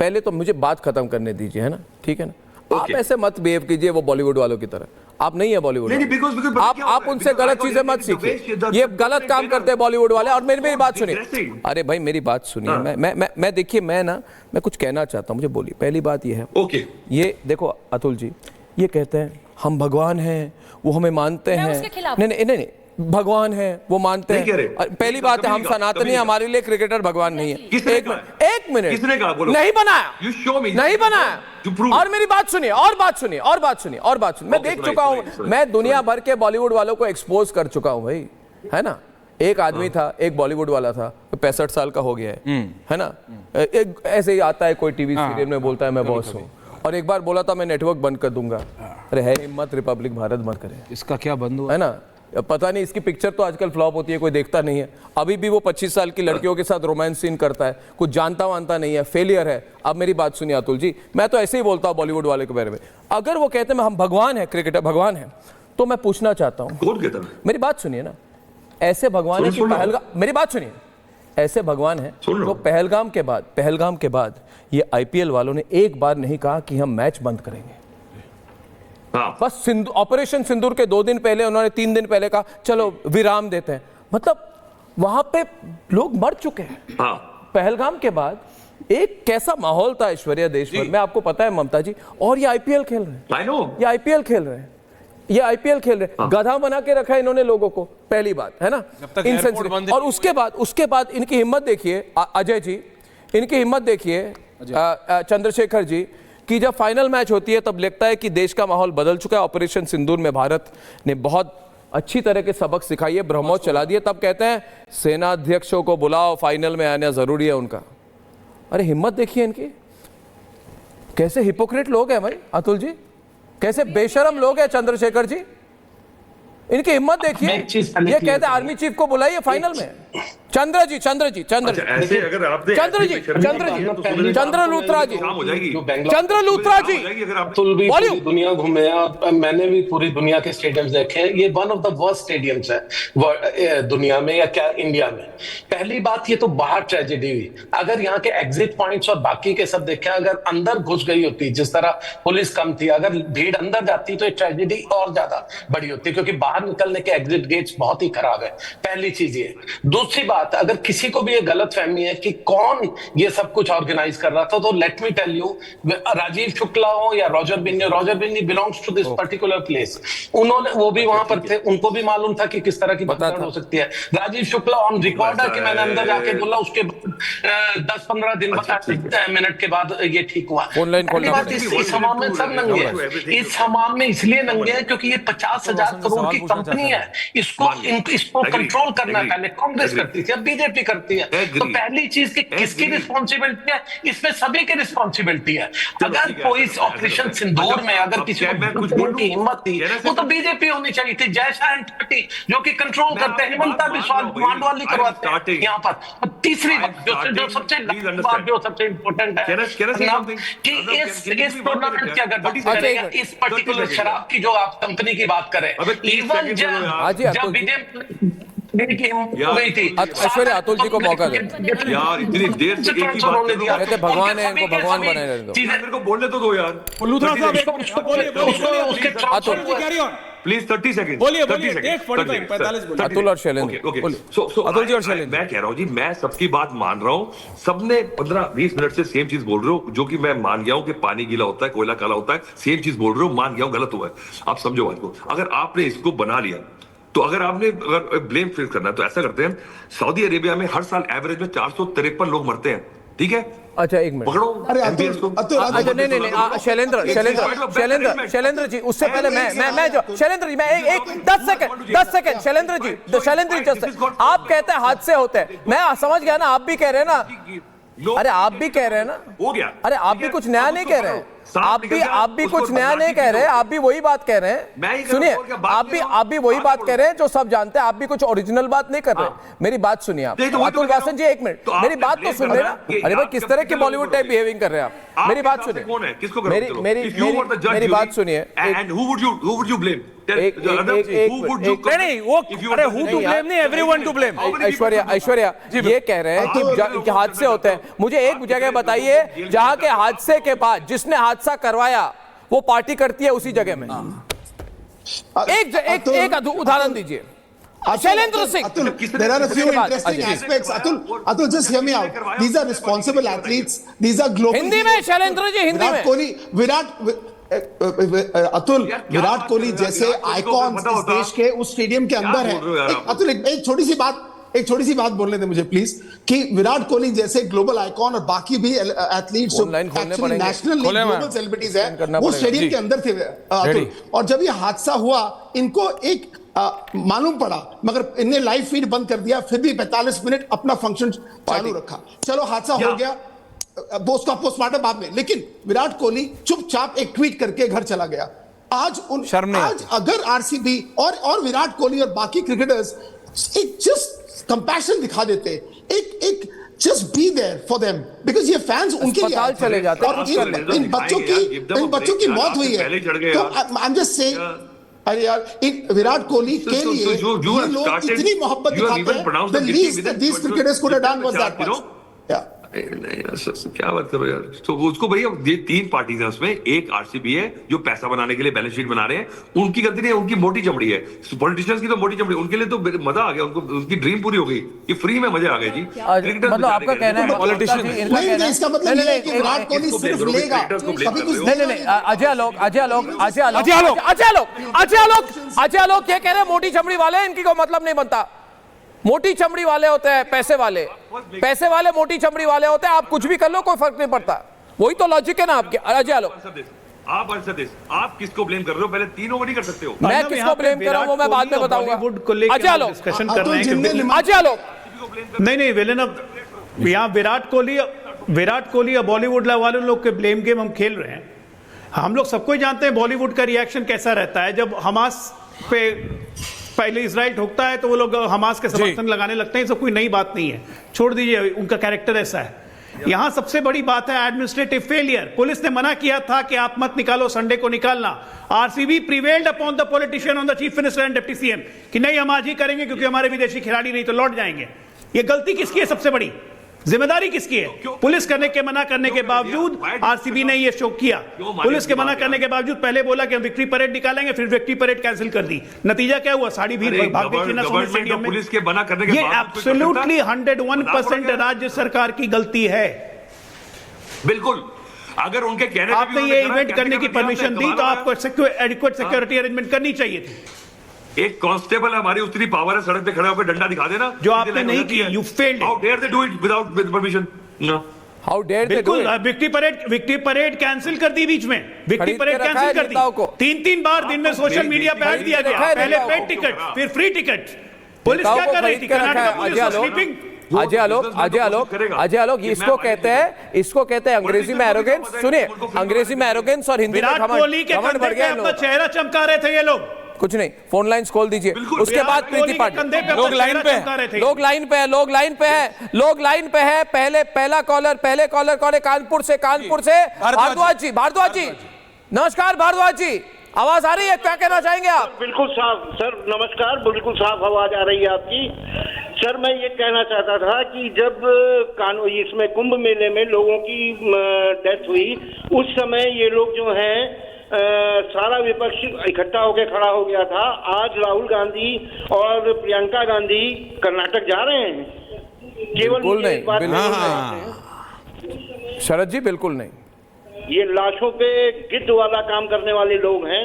पहले तो मुझे बात खत्म करने दीजिए, है ना, ठीक है ना। आप ऐसे मत बिहेव कीजिए वो बॉलीवुड वालों की तरह, आप नहीं है बॉलीवुड। आप उनसे गलत चीजें मत सीखिए, ये गलत काम करते हैं बॉलीवुड वाले। और मेरी बात सुनिए, अरे भाई मेरी बात सुनिए, मैं देखिए मैं कुछ कहना चाहता हूँ, मुझे बोलिए। पहली बात ये है, ये देखो अतुल जी, ये कहते हैं हम भगवान हैं, वो हमें मानते हैं। नहीं, भगवान है वो मानते हैं। पहली बात है हम सनातनी, हमारे लिए क्रिकेटर भगवान नहीं है। एक मिनट नहीं बनाया। और मेरी बात सुनिए, और बात सुनिए। मैं देख चुका हूं, मैं दुनिया भर के बॉलीवुड वालों को एक्सपोज कर चुका हूं भाई, है ना। एक आदमी था, एक बॉलीवुड वाला था, 65 साल का हो गया है ना। एक ऐसे ही आता है कोई टीवी सीरियल में बोलता है मैं बॉस हूँ, और एक बार बोला था मैं नेटवर्क बंद कर दूंगा। अरे है हिम्मत, रिपब्लिक भारत मत करे, इसका क्या बंद हुआ है ना। पता नहीं, इसकी पिक्चर तो आजकल फ्लॉप होती है, कोई देखता नहीं है। अभी भी वो 25 साल की लड़कियों के साथ रोमांस सीन करता है, कुछ जानता वानता नहीं है, फेलियर है। अब मेरी बात सुनिए अतुल जी, मैं तो ऐसे ही बोलता हूँ बॉलीवुड वाले के बारे में। अगर वो कहते हैं हम भगवान हैं, क्रिकेटर भगवान है, तो मैं पूछना चाहता हूँ, कौन कहता है? मेरी बात सुनिए ना, ऐसे भगवान है कि मेरी बात सुनिए, ऐसे भगवान है तो पहलगाम के बाद ये IPL वालों ने एक बार नहीं कहा कि हम मैच बंद करेंगे। बस ऑपरेशन सिंदूर के 2 दिन पहले उन्होंने 3 दिन पहले कहा चलो विराम देते हैं। मतलब वहां पे लोग मर चुके हैं। पहलगाम के बाद एक कैसा माहौल था ऐश्वर्या देश में, आपको पता है ममता जी। और ये IPL खेल रहे हैं, ये IPL खेल रहे हैं। गधा बना के रखा है इन्होंने लोगों को, पहली बात है ना। और उसके बाद इनकी हिम्मत देखिए अजय जी, इनकी हिम्मत देखिए चंद्रशेखर जी, कि जब फाइनल मैच होती है तब लगता है कि देश का माहौल बदल चुका है। ऑपरेशन सिंदूर में भारत ने बहुत अच्छी तरह के सबक सिखाई है, ब्रह्मोस चला दिए, तब कहते हैं सेनाध्यक्षों को बुलाओ, फाइनल में आना जरूरी है उनका। अरे हिम्मत देखिए इनकी, कैसे हिपोक्रेट लोग हैं भाई अतुल जी, कैसे बेशरम लोग हैं चंद्रशेखर जी। इनकी हिम्मत देखिए, ये कहते हैं आर्मी चीफ को बुलाइए फाइनल में। चंद्र जी पूरी दुनिया घूमे और मैंने भी पूरी दुनिया के स्टेडियम्स देखे हैं। ये one of the worst stadiums है दुनिया में, या क्या इंडिया में। पहली बात, ये तो बाहर ट्रेजेडी हुई। अगर यहाँ के एग्जिट पॉइंट्स और बाकी के सब देखें, अगर अंदर घुस गई होती, जिस तरह पुलिस कम थी, अगर भीड़ अंदर जाती तो ये ट्रेजेडी और ज्यादा बड़ी होती, क्योंकि बाहर निकलने के एग्जिट गेट्स बहुत ही खराब है। पहली चीज ये। दूसरी बात, अगर किसी को भी ये गलत फहमी है कि कौन ये सब कुछ ऑर्गेनाइज कर रहा था, तो let me tell you, Rajeev Shukla हो या Roger Binny belongs to this particular place. उन्होंने, वो भी वहां पर थे, उनको भी मालूम था कि किस तरह की भगदड़ हो सकती है। राजीव शुक्ला ऑन रिकॉर्ड है कि मैंने अंदर जाके बोला, उसके 10-15 दिन मिनट के बाद ये ठीक हुआ। इस हमाम में सब नंगे हैं। इस हमाम में इसलिए नंगे हैं क्योंकि ये 50,000 करोड़ की कंपनी है। इसको कंट्रोल करना पहले कांग्रेस करती थी, अब बीजेपी करती है। तो पहली चीज कि किसकी रिस्पॉन्सिबिलिटी है, इसमें सभी की रिस्पॉन्सिबिलिटी है। अगर कोई ऑपरेशन सिंदूर में अगर किसी को की हिम्मत थी, वो तो बीजेपी होनी चाहिए थी। जयशा एंड पार्टी जो कि कंट्रोल करते हैं, हिमंता बिस्वा मांडवाली करवाते हैं यहाँ पर। तीसरी बात जो सबसे इम्पोर्टेंट है कि इस टूर्नामेंट की अगर बात करें, इस पर्टिकुलर शराब की जो आप कंपनी की बात करें, इवन जब विजय ऐश्वर्या अतुल जी को मौका दे यार, इतनी देर से एक ही बात कर रहा हूं। भगवान है, इनको भगवान बनाए रहे दो। मेरे को बोलने तो दो यार। लूथरा साहब प्लीज 30 सेकंड बोलिए 45 बोलिए। अतुल और शैलेंद्र, अतुल जी और शैलेंद्र। मैं कह रहा हूँ जी, मैं सबकी बात मान रहा हूँ। सबने 15-20 मिनट से सेम चीज बोल रहे हो, जो कि मैं मान गया हूँ कि पानी गीला होता है, कोयला काला होता है। सेम चीज बोल रहे हो, मान गया हूँ, गलत हुआ है। आप समझो बात को। अगर आपने इसको बना लिया, तो अगर आपने ब्लेम फेस करना है तो ऐसा करते हैं, सऊदी अरेबिया में हर साल एवरेज में 453 लोग मरते हैं, ठीक है। अच्छा एक मिनट, अच्छा नहीं शैलेंद्र जी, उससे पहले मैं जो शैलेंद्र जी, मैं एक 10 सेकंड शैलेंद्र जी, आप कहते हैं हादसे होते हैं, मैं समझ गया ना, आप भी कह रहे हैं ना। अरे आप भी कह रहे हैं ना, हो गया। अरे आप भी कुछ नया नहीं कह रहे हैं, आप भी कुछ नया नहीं कह रहे हैं, आप भी वही बात कह रहे हैं। सुनिए, आप भी वही बात कह रहे हैं जो सब जानते हैं, आप भी कुछ ओरिजिनल बात नहीं कर रहे। मेरी बात सुनिए आप, अतुल वासन जी, एक मिनट मेरी बात तो सुन लेना। अरे भाई, किस तरह की बॉलीवुड टाइप बिहेविंग कर रहे हैं आप। मेरी बात सुनिए, कौन है, किसको मेरी बात सुनिए, and who would you blame? नहीं वो अरे हु टू ब्लेम नहीं, एवरीवन टू ब्लेम। ऐश्वर्या ये कह रहे हैं कि हादसे होते हैं। मुझे एक जगह बताइए जहां के हादसे के बाद जिसने हादसा करवाया वो पार्टी करती है उसी जगह में। एक उदाहरण दीजिए। Shailendra Singh, there are a few interesting aspects. Atul, just hear me out. These are responsible athletes. These are global. Hindi में शैलेंद्र जी, हिंदी में। अतुल, विराट कोहली जैसे आइकॉन इस देश के उस स्टेडियम के अंदर है। अतुल, एक छोटी सी बात बोलने दे मुझे प्लीज, कि विराट कोहली जैसे ग्लोबल आइकॉन और बाकी भी एथलीट्स जो एक्चुअली नेशनल ग्लोबल सेलिब्रिटीज हैं वो स्टेडियम के अंदर थे अतुल। और जब ये हादसा हुआ इनको एक मालूम पड़ा, मगर इनने लाइव फीड बंद कर दिया, फिर भी 45 मिनट अपना फंक्शन चालू रखा। चलो हादसा हो गया, उसका पोस्टमार्टम बाद में, लेकिन विराट कोहली चुपचाप एक ट्वीट करके घर चला गया। आज अगर आरसीबी और विराट कोहली और बाकी क्रिकेटर्स एक जस्ट कंपैशन दिखा देते, एक just be there for them, because ये फैंस उनके लिए चले जाते हैं। और इन बच्चों की मौत हुई है, तो आई एम जस्ट सेइंग, अरे यार, विराट कोहली के लिए ये लोग इतनी मोहब्बत दिखाते हैं, the least that these cricketers could have done was that much. नहीं क्या बात करो यार। तो उसको भैया ये 3 पार्टीज है, उसमें एक आरसीबी है जो पैसा बनाने के लिए बैलेंस शीट बना रहे हैं, उनकी गलती नहीं है, उनकी मोटी चमड़ी है। पॉलिटिशियंस की तो मोटी चमड़ी, उनके लिए तो मजा आ गया, उनको उनकी ड्रीम पूरी हो गई, ये फ्री में मजा आ गया जी। मतलब आपका कहना है पॉलिटिशियन, इसका मतलब ये है कि विराट कोहली सिर्फ लेगा, कभी कुछ नहीं। अजय आलोक ये कह रहे हैं मोटी चमड़ी वाले इनकी कोई मतलब नहीं बनता। मोटी चमड़ी वाले होते हैं पैसे वाले मोटी चमड़ी वाले होते हैं। आप कुछ भी कर लो, कोई फर्क नहीं पड़ता। वही तो लॉजिक है ना आपके। अजय आलोक, आप किसको ब्लेम कर रहे हो? पहले 3 ओवर नहीं कर सकते हो। मैं किसको ब्लेम कर रहा हूं वो मैं बाद में बताऊंगा। अजय आलोक, अजय आलोक, नहीं वेलन, अब यहाँ विराट कोहली या बॉलीवुड वाले लोग के ब्लेम गेम हम खेल रहे हैं। हम लोग सबको जानते हैं बॉलीवुड का रिएक्शन कैसा रहता है। जब हमास पे पहले इजराइल ठोकता है तो वो लोग हमास के समर्थन लगाने लगते हैं। सब कोई नई बात नहीं है, छोड़ दीजिए, उनका कैरेक्टर ऐसा है। यहां सबसे बड़ी बात है एडमिनिस्ट्रेटिव फेलियर। पुलिस ने मना किया था कि आप मत निकालो, संडे को निकालना। RCB prevailed upon the politician on the chief minister and deputy CM कि नहीं हम आज ही करेंगे क्योंकि हमारे विदेशी खिलाड़ी नहीं तो लौट जाएंगे। ये गलती किसकी है? सबसे बड़ी जिम्मेदारी किसकी है? पुलिस करने के मना करने के बावजूद आरसीबी ने ये शो किया। पुलिस के मना करने के बावजूद पहले बोला कि हम विक्ट्री परेड निकालेंगे, फिर विक्ट्री परेड कैंसिल कर दी। नतीजा क्या हुआ? साड़ी भीड़ भाग गई थी ना स्टेडियम में। पुलिस के मना करने के ये एब्सोल्युटली 101% राज्य सरकार की गलती है। बिल्कुल, अगर उनके कहने आपने ये इवेंट करने की परमिशन दी तो आपको एडिक्वेट सिक्योरिटी अरेंजमेंट करनी चाहिए थी। एक कांस्टेबल हमारी उतनी पावर है, सड़क पे खड़ा होकर डंडा दिखा देना, जो आपने नहीं किया। You failed. How dare they do it without permission? No, how dare they do it. Victory parade cancel कर दी बीच में, विक्ट्री परेड कैंसिल कर दी। 3 बार दिन में सोशल मीडिया पे ऐड दिया गया, पहले पेड टिकट फिर फ्री टिकट। पुलिस क्या कर रही थी? Karnataka police sleeping. अजय आलोक, इसको कहते हैं अंग्रेजी में एरोगेंस। सुनिए, अंग्रेजी में एरोगेंस और हिंदी में विराट कोहली के कंधे पे अपना चेहरा चमका रहे थे ये लोग। कुछ नहीं, फोन लाइंस खोल दीजिए। उसके बाद प्रीति पाटिल। लोग लाइन पे है। पहले कॉलर कौन है? कानपुर से भारद्वाज जी। नमस्कार भारद्वाज जी, आवाज आ रही है? क्या कहना चाहेंगे आप? बिल्कुल साफ सर, नमस्कार। बिल्कुल साफ आवाज आ रही है आपकी। सर मैं ये कहना चाहता था कि जब इसमें कुंभ मेले में लोगों की डेथ हुई, उस समय ये लोग जो हैं सारा विपक्ष इकट्ठा होकर खड़ा हो गया था। आज राहुल गांधी और प्रियंका गांधी कर्नाटक जा रहे हैं। केवल शरद जी, बिल्कुल नहीं। ये लाशों पे गिद्ध वाला काम करने वाले लोग हैं।